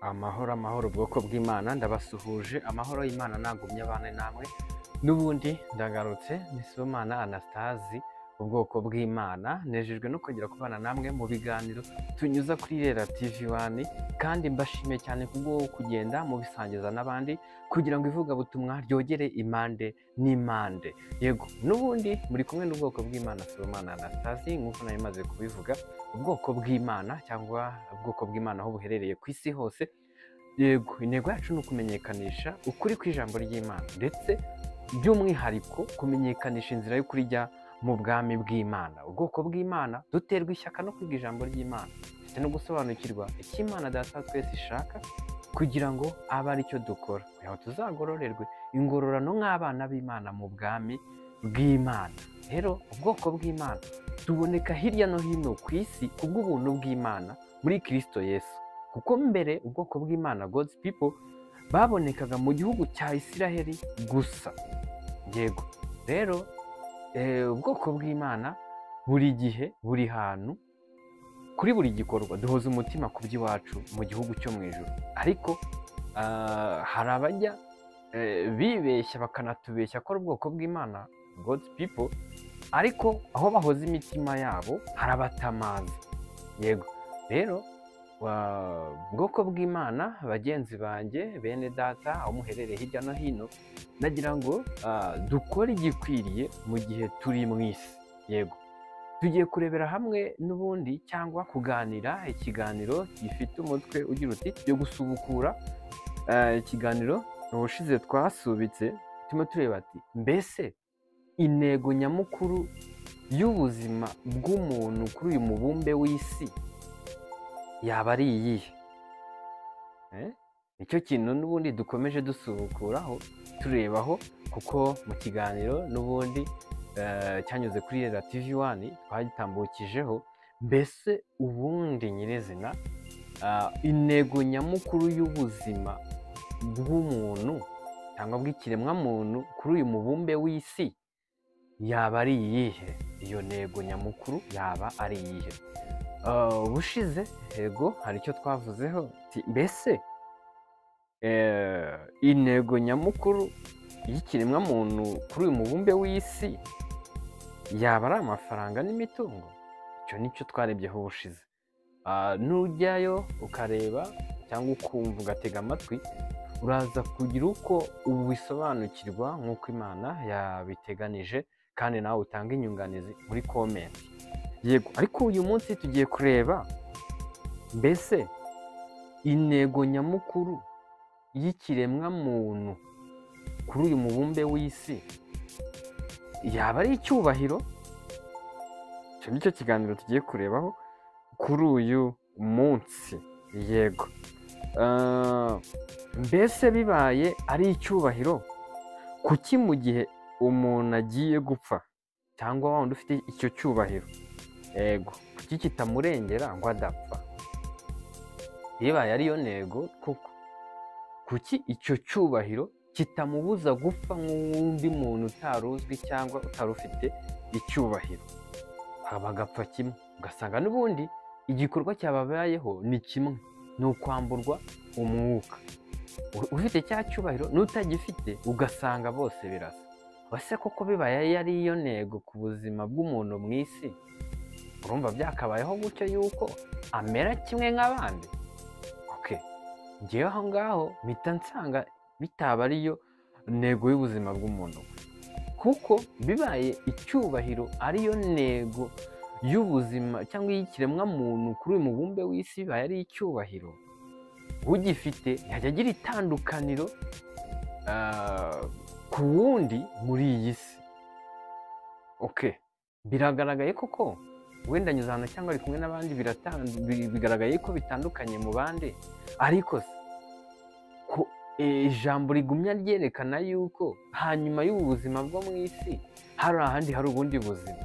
Amahoro amahoro ubwoko bw'Imana ndabasuhuje amahoro y'Imana nagumye abane namwe n'ubundi ndagarutse ni Sibomana Anastasi ubwoko bw'Imana nejejwe no kongera kubana namwe mu biganiro tunyuza kuri Rera TV1 kandi mbashimiye cyane kubwo kugenda mu bisangiza n'abandi kugira ngo ivugabutumwa ryogere impande n'impande yego n'ubundi muri kumwe n'ubwoko bw'Imana Sibomana Anastasi nk'uko nari maze kubivuga ubwoko bw'Imana cyangwa ubwoko bw'Imana aho buherereye ku isi hose yego intego yacu ni ukumenyekanisha ukuri kw'ijambo ry'Imana ndetse by'umwihariko kumenyekanisha inzira y'ukuri ijya mu bwami bw'Imana ubwoko bw'Imana duterwa ishyaka no kwiga ijambo ry'Imana ndetse no gusobanukirwa icyo Imana Data twese ishaka kugira ngo abe ari cyo dukora kugira ngo tuzagororerwe ingororano nk'abana b'Imana mu bwami bw'Imana rero ubwoko bw'Imana tuboneka hirya no hino ku isi kubw'ubuntu bw'Imana muri Kristo Yesu kuko mbere ubwoko bw'Imana God's people babonekaga mu gihugu cya Isiraheli gusa yego rero ubwoko bw'Imana buri gihe buri hantu kuri buri gikorwa duhoza umutima ku by'iwacu mu gihugu cyo mu ijuru ariko hari abajya bibeshya bakanatubeshya ko ari ubwoko bw'Imana God's people ariko aho bahoza imitima yabo harabatamaza yego rero ubwoko bw'Imana bagenzi banjye bene data aho muherereye hirya no hino nagira ngo dukore igikwiriye mu gihe turi mu isi yego tugiye kurebera hamwe n'ubundi cyangwa kuganira ikiganiro gifite umutwe ugira uti byo gusubukura ikiganiro ubushize twasubitse turimo tureba ati mbese intego nyamukuru y'ubuzima bw'umuntu kuri uyu mubumbe w'isi yaba ari iyihe nicyo kintu n'ubundi dukomeje dusubukuraho turebaho kuko mu kiganiro n'ubundi cyanyuze kuri Rera TV1 twagitambukijeho mbese ubundi nyirizina intego nyamukuru y'ubuzima bw'umuntu cyangwa bw'ikiremwamuntu kuri uyu mubumbe w'isi yaba ari iyihe iyo ntego nyamukuru yaba ari iyihe ubushize yego hari icyo twavuzeho mbese intego nyamukuru y'ikiremwamuntu kuri uyu mubumbe w'isi yaba ari amafaranga n'imitungo icyo nicyo twarebyeho ubushize nujyayo ukareba cyangwa ukumva ugatega amatwi uraza kugira uko ubisobanukirwa nk'uko Imana yabiteganije kandi nawe utanga inyunganizi muri komenti yego ariko uyu munsi tugiye kureba mbese intego nyamukuru y'ikiremwamuntu kuri uyu mubumbe w'isi yaba ari icyubahiro icyo nicyo kiganiro tugiye kurebaho kuri uyu munsi yego mbese bibaye ari icyubahiro kuki mu gihe umuntu agiye gupfa cyangwa wa wundi ufite icyo cyubahiro yego kuki kitamurengera ngo adapfa bibaye ariyo ntego kuko kuki icyo cyubahiro kitamubuza gupfa nk'undi muntu utaruzwi cyangwa utari ufite icyubahiro bagapfa kimwe ugasanga n'ubundi igikorwa cyababayeho ni kimwe ni ukwamburwa umwuka ufite cya cyubahiro n'utagifite ugasanga bose birasa base koko bibaye ari iyo ntego ku buzima bw'umuntu mu isi urumva byakabayeho gutyo yuko amera kimwe nk'abandi ngewe aho ngaho mpita nsanga bitaba ariyo ntego y'ubuzima bw'umuntu kuko bibaye icyubahiro ariyo ntego y'ubuzima cyangwa y'ikiremwamuntu kuri uyu mubumbe w'isi bibaye ari icyubahiro ugifite yajya agira itandukaniro ku wundi muri iyi si biragaragaye koko wenda nyuzana cyangwa ari kumwe n'abandi bigaragaye ko bitandukanye mu bandi ariko ijambo rigumya ryerekana yuko hanyuma y'ubu buzima bwo mu isi hari ahandi hari ubundi buzima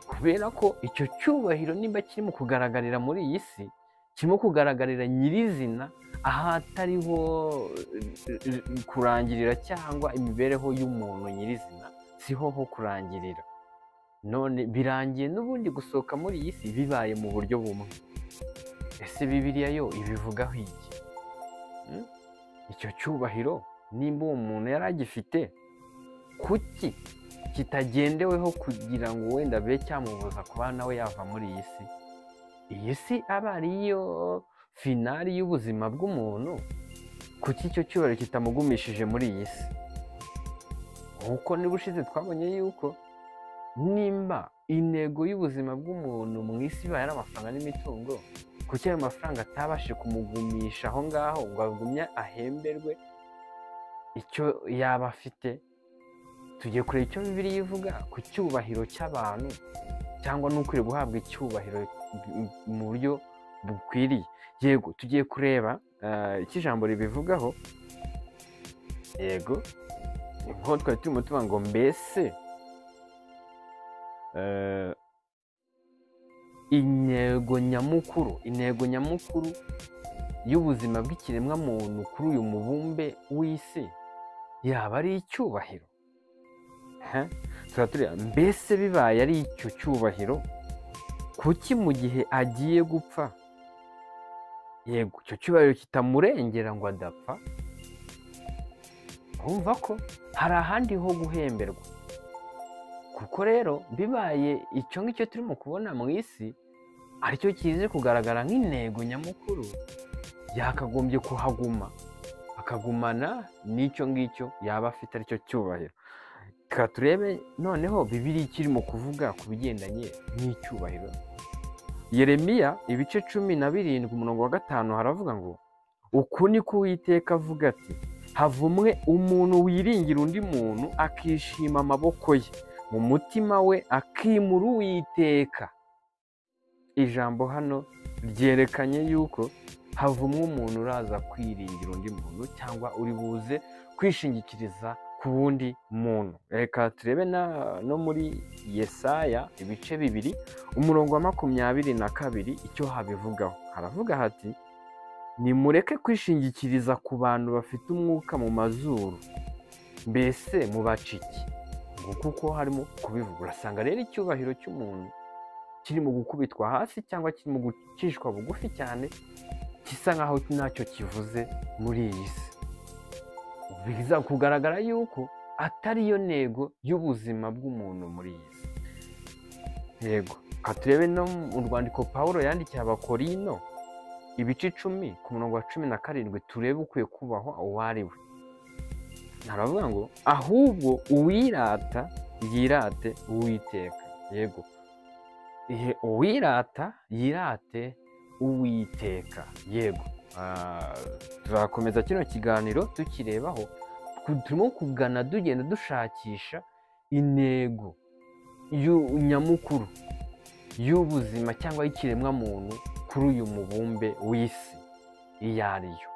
kubera ko icyo cyubahiro nimba kirimo kugaragarira muri iyi si kirimo kugaragarira nyirizina ahatariho kurangirira cyangwa imibereho y'umuntu nyirizina siho ho kurangirira none birangiye n'ubundi gusohoka muri iyi si bibaye mu buryo bumwe ese Bibiliya yo ibivugaho iki icyo cyubahiro nimba uwo muntu yari agifite, kuki kitagendeweho kugira ngo wenda bibe cyamubuza kuba nawe yava muri iyi si? Iyi si aba ariyo finali y'ubuzima bw'umuntu, kuki icyo cyubahiro kitamugumishije muri iyi si? Nk'uko n'ubushize twabonye yuko nimba intego y'ubuzima bw'umuntu mu isi ibaye ari amafaranga n'imitungo, kuki ayo mafaranga atabashije kumugumisha aho ngaho ngo agumye ahemberwe icyo yaba afite? Tugiye kureba icyo Bibiliya ivuga ku cyubahiro cy'abantu, cyangwa n'ukwiriye guhabwa icyubahiro mu buryo bukwiriye. Yego, tugiye kureba icyo ijambo ribivugaho. Yego, nk'uko twari turimo tuvuga ngo mbese intego nyamukuru y'ubuzima bw'ikiremwamuntu kuri uyu mubumbe w'isi yaba ari icyubahiro? tureba mbese bibaye ari icyo cyubahiro, kuki mu gihe agiye gupfa, yego, icyo cyubahiro kitamurengera ngo adapfa? urumva ko hari ahandi ho guhemberwa. Kuko rero bibaye icyo ngicyo turimo kubona mu isi aricyo kize kugaragara nk'intego nyamukuru, yakagombye kuhaguma, akagumana n'icyo ngicyo yaba afite aricyo cyubahiro. Reka turebe noneho Bibiliya kirimo kuvuga ku bigendanye n'icyubahiro. Yeremiya ibice 17 umurongo wa 5 haravuga ngo, uku niko Uwiteka avuga ati, havumwe umuntu wiringira undi muntu akishima amaboko ye, mu mutima we akimura Uwiteka. Ijambo hano ryerekanye yuko havumwe umuntu uraza kwiringira undi muntu, cyangwa uri buze kwishingikiriza ku wundi muntu. Reka turebe no muri Yesaya ibice 2 umurongo wa 22 icyo habivugaho. Haravuga hati, nimureke kwishingikiriza ku bantu bafite umwuka mu mazuru, mbese mubaciki? Ngo kuko harimo kubivuga. Urasanga rero icyubahiro cy'umuntu kiri mu gukubitwa hasi, cyangwa kiri mu gucishwa bugufi cyane, gisa nkaho ntacyo kivuze muri iyi si. Biza kugaragara yuko atari yo ntego y'ubuzima bw'umuntu muri iyi si. Yego, turebe no mu rwandiko Pawulo yandikiye Abakorino ibice 10 ku murongo wa 17 turebe ukwiye kubahwa uwo ari we. Haravuga ngo, ahubwo uwirata yirate Uwiteka. Yego, uwirata yirate Uwiteka. Yego, turakomeza kino kiganiro tukirebaho, turimo kugana tugenda dushakisha intego nyamukuru y'ubuzima cyangwa y'ikiremwamuntu kuri uyu mubumbe w'isi iyo ariyo.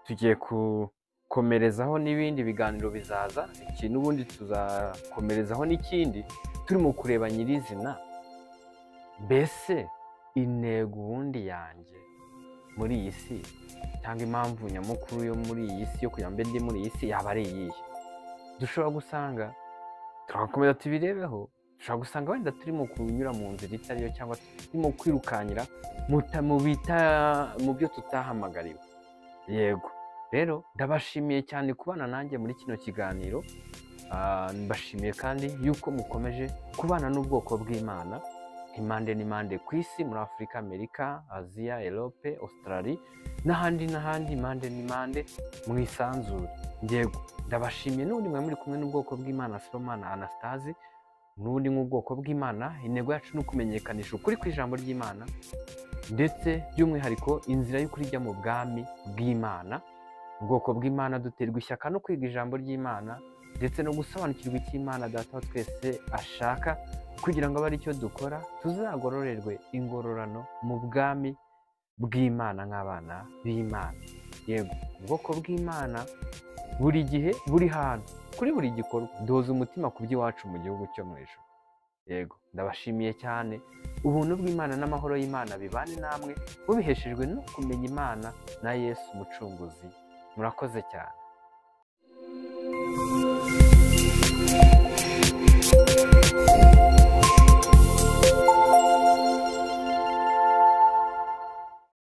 Tugiye gukomerezaho n'ibindi biganiro bizaza, iki n'ubundi tuzakomerezaho n'ikindi turimo kureba nyirizina, mbese intego ubundi yanjye muri iyi si, cyangwa impamvu nyamukuru yo muri iyi si yo kugira ngo mbe ndi muri iyi si yaba ari iyihe? Dushobora gusanga, turakomeza tubirebeho, dushobora gusanga wenda turimo kunyura mu nzira itari yo, cyangwa turimo kwirukanyira mu byo tutahamagariwe. Yego, rero ndabashimiye cyane kubana nanjye muri kino kiganiro. Mbashimiye kandi yuko mukomeje kubana n'ubwoko bw'Imana impande n'impande ku isi, muri Afurika, Amerika, Aziya, Europe, Australia n'ahandi impande n'impande mu isanzure. Yego, ndabashimiye n'ubundi mwe muri kumwe n'ubwoko bw'Imana Sibomana Anastase, n'ubundi nk'ubwoko bw'Imana. Intego yacu ni ukumenyekanisha ukuri kw'ijambo ry'Imana, ndetse by'umwihariko inzira y'ukuri ijya mu bwami bw'Imana. Ubwoko bw'Imana duterwa ishyaka no kwiga ijambo ry'Imana, ndetse no gusobanukirwa icyo Imana Data wa twese ashaka, kugira ngo abe ari cyo dukora tuzagororerwe ingororano mu bwami bw'Imana nk'abana b'Imana. Yego, ubwoko bw'Imana buri gihe, buri hantu, kuri buri gikorwa duhoza umutima ku by'iwacu mu gihugu cyo mu ijuru. Yego, ndabashimiye cyane. Ubuntu bw'Imana n'amahoro y'Imana bibane namwe, mubiheshejwe no kumenya Imana na Yesu Umucunguzi. Murakoze cyane.